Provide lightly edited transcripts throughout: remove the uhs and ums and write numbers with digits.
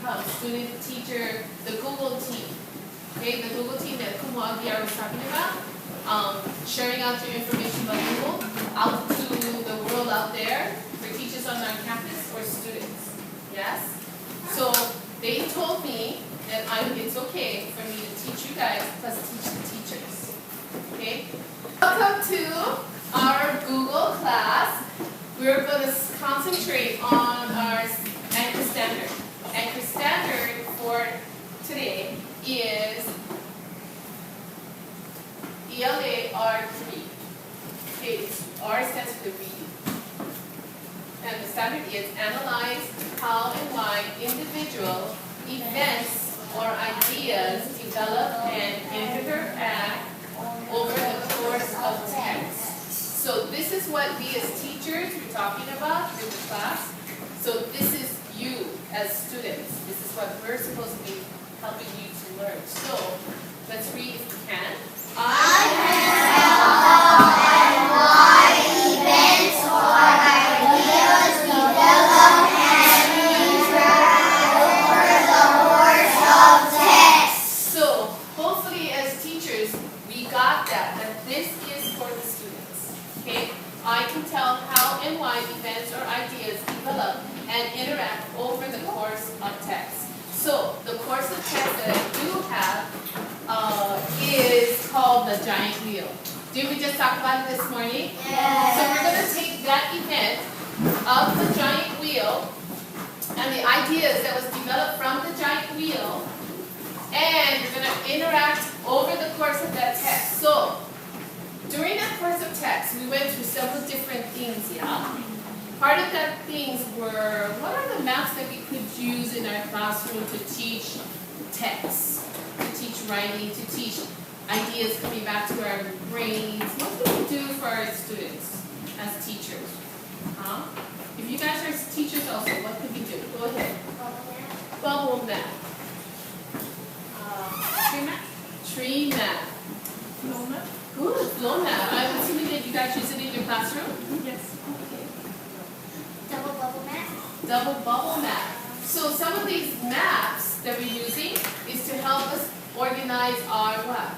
become student, teacher, the Google team. Okay, the Google team that Kumu was talking about, sharing out your information about Google out to the world out there for teachers on our campus or students. Yes? So they told me that it's okay for me to teach you guys plus teach the teachers. Okay? Welcome to our Google class. We're going to concentrate on our anchor standard. Anchor standard for today is ELA R3. Okay, R stands for the read. And the standard is analyze how and why individual events or ideas develop and interact over the course of text. So this is what we as teachers were talking about in the class. So this is you as students. This is what we're supposed to be helping you to learn. So let's read if you can. I can tell and why events or ideas develop and interact over the course of text. So hopefully as teachers we got that this is for the students. Okay? I can tell how and why events or ideas develop and interact over the course of text. So the course of text that I do have is called the giant wheel. Did we just talk about it this morning? Yes. So we're going to take that event of the giant wheel and the ideas that was developed from the giant wheel, and we're going to interact over the course of that text. So during that course of text, we went through several different things, yeah? Part of that things were, what are the maps that we could use in our classroom to teach text, to teach writing, to teach ideas coming back to our brains? What can we do for our students as teachers? If you guys are teachers also, what could we do? Go ahead. Bubble map. Tree map? Tree map. Flow map? Good, flow map. I'm assuming that you guys use it in your classroom? Yes. Okay. Double bubble map. Double bubble map. So some of these maps that we're using is to help us organize our what?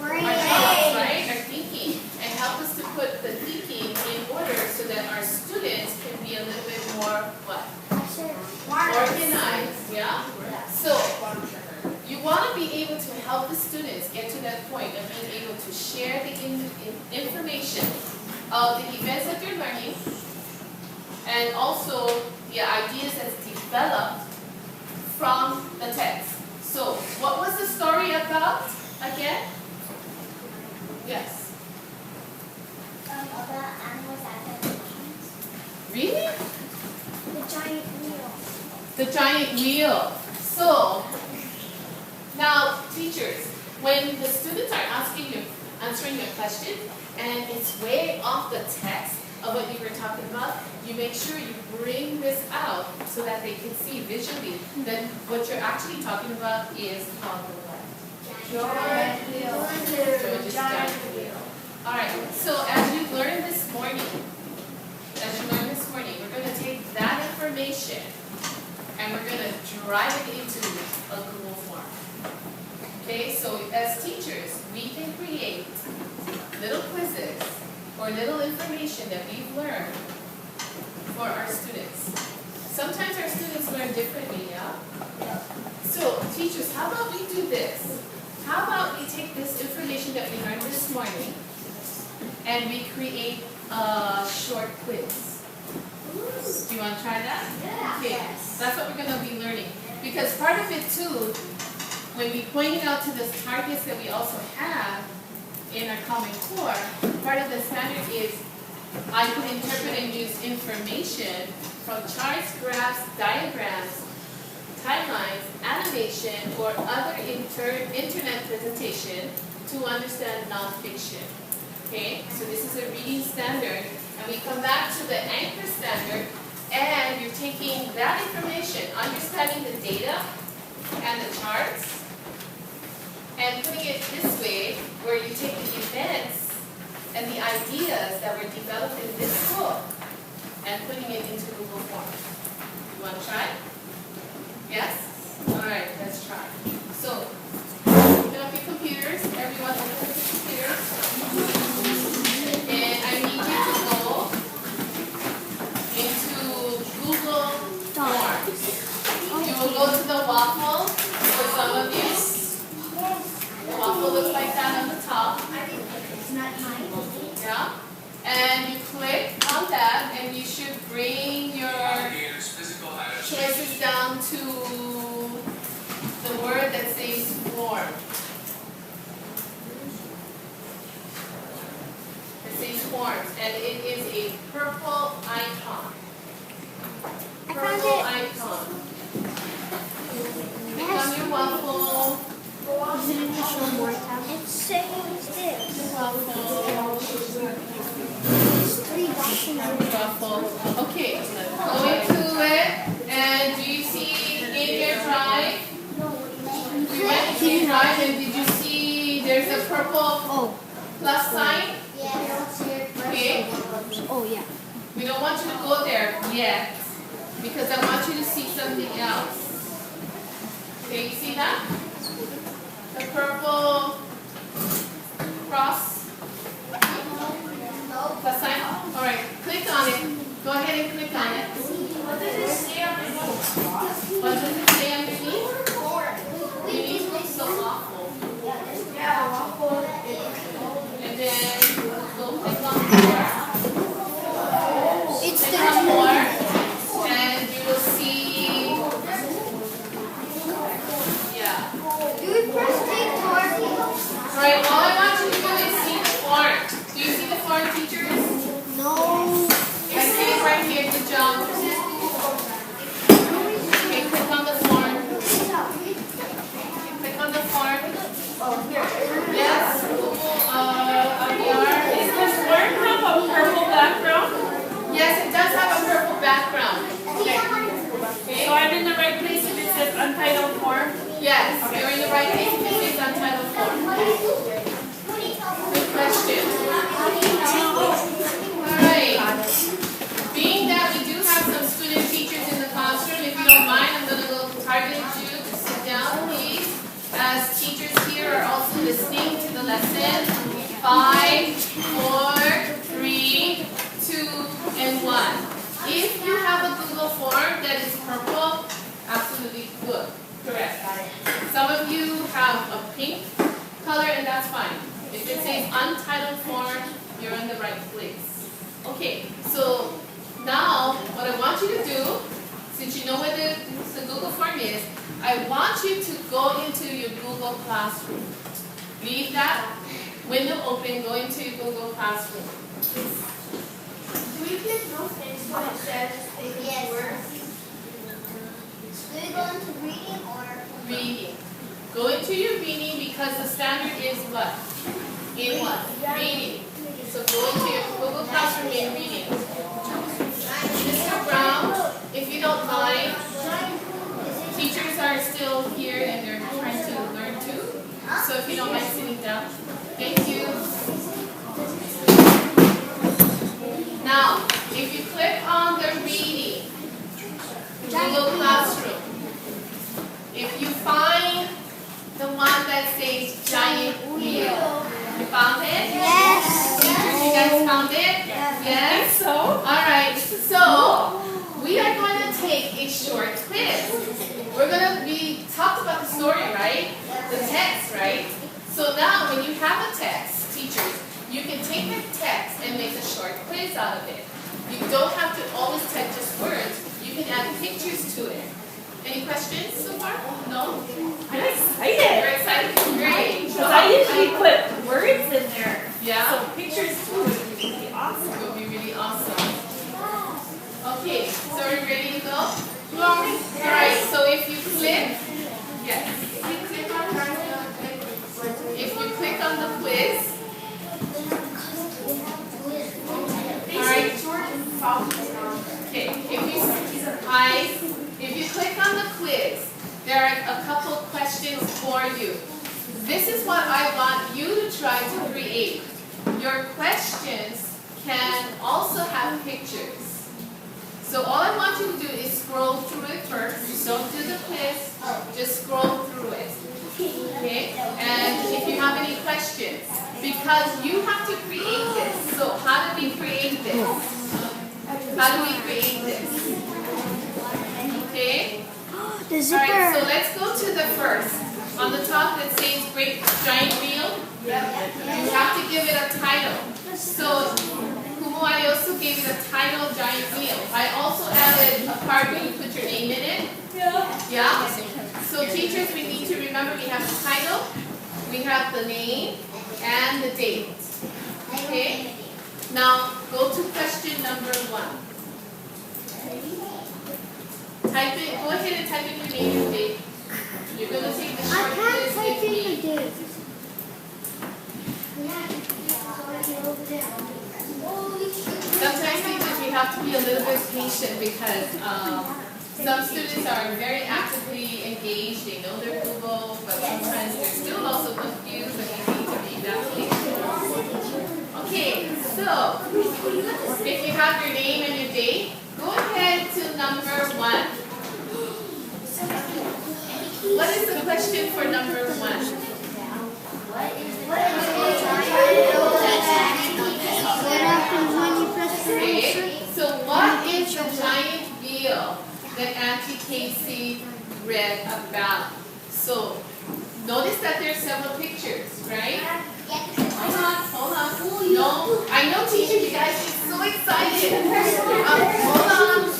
Brain. Our thoughts, right? Our thinking. And help us to put the thinking in order so that our students can be a little bit more what? Organized. Yeah? So you want to be able to help the students get to that point of being able to share the information of the events that they're learning, and also the ideas that's developed from the text. So, what was the story about again? Yes. About animals adaptations. Really? The giant wheel. The giant wheel. So, now teachers, when the students are answering your question, and it's way off the text of what you were talking about, you make sure you bring this out so that they can see visually that what you're actually talking about is called the what? Giant wheel. Giant wheel. Alright, so as you learned this morning, we're going to take that information and we're going to drive it into a Google form. Okay, so as teachers, we can create little quizzes or little information that we've learned for our students. Sometimes our students learn differently, yeah? So, teachers, how about we do this? How about we take this information that we learned this morning and we create a short quiz? Do you want to try that? Yeah. Okay, Yes. that's what we're going to be learning. Because part of it too, when we pointed out to the targets that we also have in our Common Core, part of the standard is I can interpret and use information from charts, graphs, diagrams, timelines, animation, or other internet presentation to understand nonfiction. Okay, so this is a reading standard, and we come back to the anchor standard, and you're taking that information, understanding the data and the charts, and putting it this way, where you take the events and the ideas that were developed in this book and putting it into Google Forms. You want to try? Yes? go to the waffle for some of you. The waffle looks like that on the top. It's not mine. Yeah. And you click on that and you should bring your choices down to the word that says form. It says forms and it is a purple icon. I Purple found it. icon. Click on your waffle. Is it in the show more time? It's saying this. It's 3 boxes. Waffle. Okay, go into it. And do you see in your drive? We went into your drive and did you see there's a purple plus sign? Okay. Oh, yeah. We don't want you to go there yet because I want you to see something else. Okay, you see that? The purple cross plus sign? Alright, click on it. Go ahead and click on it. What does it say underneath? What does it say underneath? Underneath looks so awful. And then go click on more. It's Click on more. And you will see. Yeah. Do we press take towards Alright, all I want you to do is see the form. Do you see the form, teachers? No. I see it right here. Good job. Okay, click on the form. Click on the form. Yes. Is this form have a purple background? Yes, it does have a purple background. Okay. So I'm in the right place if it says untitled form? Yes, you're in the right place. This is untitled form. Good question. Alright. Being that we do have some student teachers in the classroom, if you don't mind, I'm going to go target you to sit down, please. As teachers here are also listening to the lesson. 5, 4, 3, 2, and 1. If you have a Google form that is purple, absolutely good. Correct. Some of you have a pink color and that's fine. If it says untitled form, you're in the right place. Okay, so now what I want you to do, since you know what the Google form is, I want you to go into your Google Classroom. Leave that window open, go into your Google Classroom. Do we get no things when it says yes. Words? Do we go into reading or? Reading. Go into your reading because the standard is what? In what? Reading. So go into your Google Classroom in reading. Mr. Brown, if you don't mind, teachers are still here and they're trying to learn too. So if you don't mind sitting down. Thank you. Now, if you click on the reading, Google Classroom, if you find the one that says giant wheel, you found it? Yes. Teachers, you guys found it? Yes? So? Alright, so we are going to take a short quiz. We talked about the story, right? The text, right? So now when you have a text, teachers, you can take the text and make a short quiz out of it. You don't have to always type just words. You can add pictures to it. Any questions so far? No? I'm excited. You're excited? Great. Because I usually put words in there. Yeah? So pictures too would be really awesome. It will be really awesome. Okay, so are you ready to go? Alright, so if you click, yes. If you click on the quiz, alright, okay, if you click on the quiz, there are a couple questions for you. This is what I want you to try to create. Your questions can also have pictures. So all I want you to do is scroll through it first. Don't do the quiz, just scroll through it. Okay? And if you have any questions, because you have to create this. So how do we create this? How do we create this? Okay? The All zipper. right, so let's go to the first. On the top that says great giant wheel. You have to give it a title. So Kumu Ayoso gave it a title, giant wheel. I also added a part where you put your name in it. Yeah? So teachers, we need to remember we have the title, we have the name, and the date. Okay? Now go to question number 1. Type it, go ahead and type in your name and date. You're going to take the I short can't quiz type with in me. the date. Sometimes teachers, we have to be a little bit patient because some students are very actively engaged, they know their Kumu, but sometimes they're still also confused and we need to be that patient. Okay, so if you have your name and your date, go ahead to number 1. What is the question for number 1? What happens when you press the Okay, answer? so what is the giant wheel that Auntie Casey read about? So notice that there's several pictures, right? Hold on. No, I know teacher, you guys get so excited.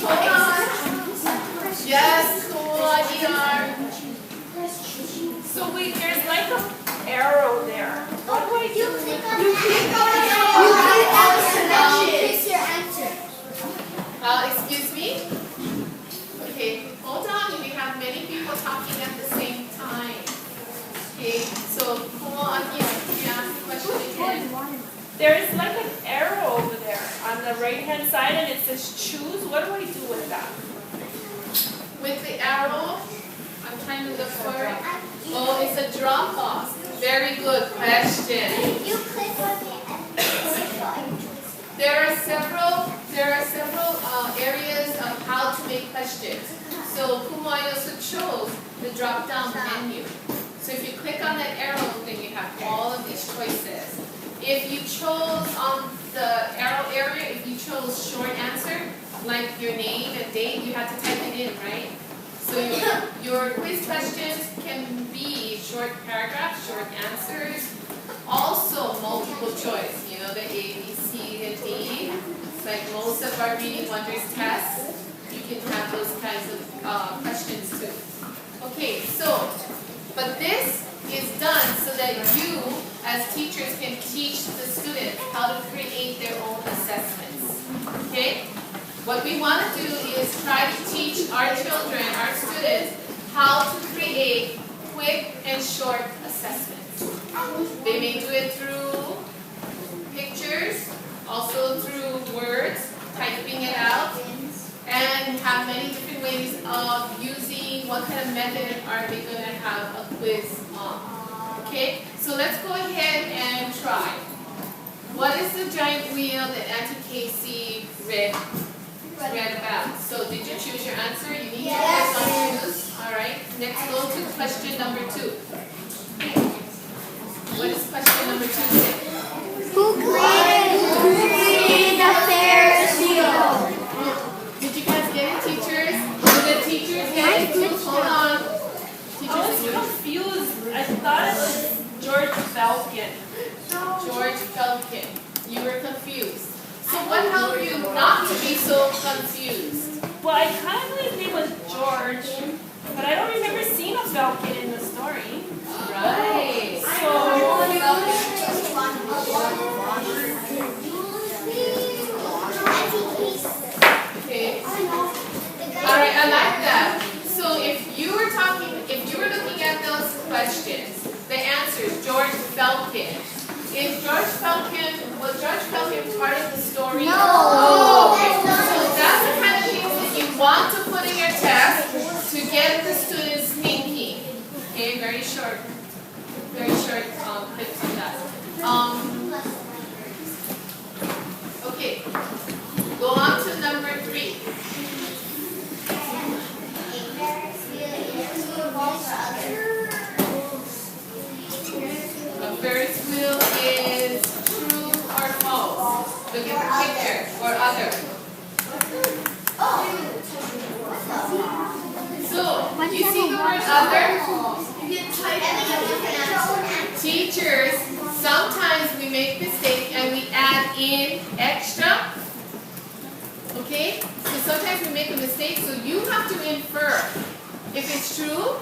Hold on. Yes, cool, ER. So wait, there's like an arrow there. What do I do? You click on pick your answer. Excuse me? Okay, hold on, we have many people talking at the same time. Okay, so come on, can you ask the question again? There's like an arrow over there on the right hand side and it says choose. What do I do with that? With the arrow, I'm trying to look for it. Oh, it's a drop box. Very good question. You click on it and There are several areas of how to make questions. So Kumu Ayoso chose the drop-down menu. So if you click on that arrow, then you have all of these choices. If you chose on the arrow area, if you chose short answer, like your name and date, you have to type it in, right? So your quiz questions can be short paragraphs, short answers, also multiple choice, you know, the A, B, C, and D. It's like most of our Reading Wonders tests, you can have those kinds of questions too. Okay, so, but this is done so that you, as teachers, can teach the students how to create their own assessments. Okay? What we want to do is try to teach our children, our students, how to create quick and short assessments. They may do it through pictures, also through words, typing it out, and have many different ways of using what kind of method are they going to have a quiz on. Okay, so let's go ahead and try. What is the giant wheel that Auntie Casey read about? So did you choose your answer? You need to click on choose. Alright, next go to question number 2. What is question number 2 say? Who created the Ferris wheel? Did you guys get it, teachers? Did the teachers get it too? Hold on. I was confused. I thought it was George Falcon. George Falcon. You were confused. So what helped you not to be so confused? Well, I kind of knew his name was George, but I don't remember seeing a falcon in the story. Right. Okay. Alright, I like that. So if you were looking at those questions, the answer is George Falcon. Was George Falcon part of the story? No. Oh, okay. So that's the kind of things that you want to put in your test to get the students thinking. Okay, very short clips on that. Okay, go on to number 3. A Ferris wheel is true or false? Look at the picture or other. word other? You can type it. Teachers, sometimes we make mistakes and we add in extra. Okay? So sometimes we make a mistake, so you have to infer if it's true,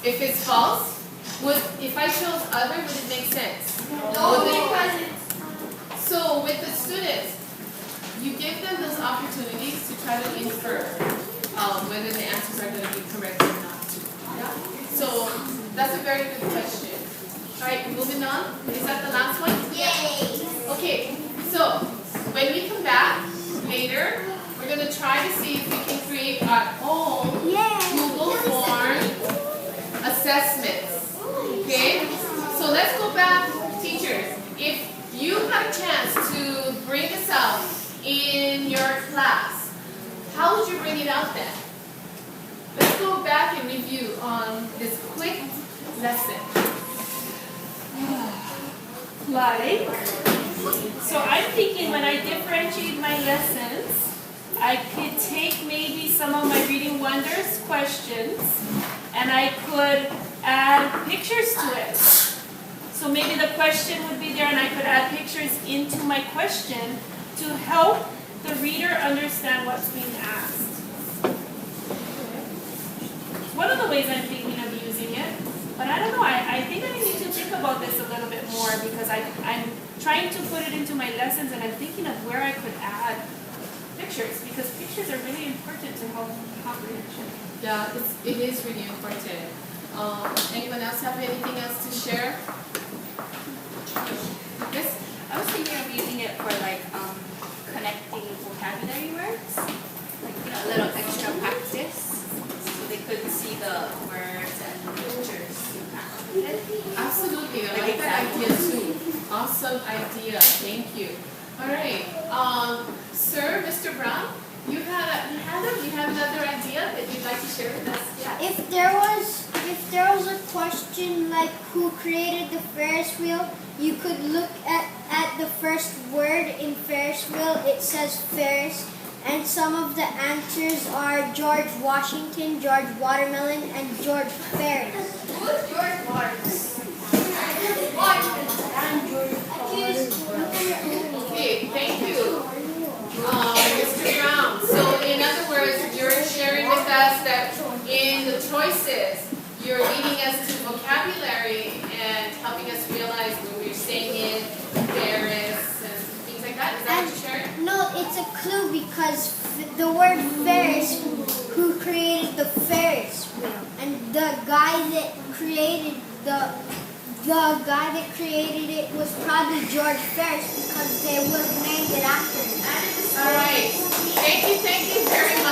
if it's false. If I chose other, would it make sense? No, because So with the students, you give them those opportunities to try to infer whether the answers are going to be correct or not. Yeah? So that's a very good question. All right, moving on. Is that the last one? yay. Okay, so when we come back later, we're going to try to see if we can create our own Google form assessments. Okay, so let's go back, teachers. If you had a chance to bring this out in your class, how would you bring it out then? Let's go back and review on this quick lesson. Like, so I'm thinking when I differentiate my lessons, I could take maybe some of my Reading Wonders questions and I could add pictures to it. So maybe the question would be there and I could add pictures into my question to help the reader understand what's being asked. One of the ways I'm thinking of using it, but I don't know, I think I need to think about this a little bit more because I'm trying to put it into my lessons and I'm thinking of where I could add pictures because pictures are really important to help comprehension. Yeah, it is really important. Anyone else have anything else to share? Yes? I was thinking of using it for like connecting vocabulary words, like a little extra practice, so they could see the words and the pictures. Absolutely, I like that idea too. Awesome idea, thank you. All right, sir, Mr. Brown, you have another idea that you'd like to share with us? Yeah. If there was a question like who created the Ferris wheel, you could look at the first word in Ferris wheel. It says Ferris, and some of the answers are George Washington, George Watermelon, and George Ferris. Who's George Waters? Okay, thank you, Mr. Brown. So in other words, you're sharing with us that in the choices, you're leading us to vocabulary and helping us realize when we're saying it, Ferris, and things like that. Is that what you're sharing? No, it's a clue because the word Ferris, who created the Ferris wheel, and the guy that created it was probably George Ferris because they would have named it after him. All right. Thank you very much.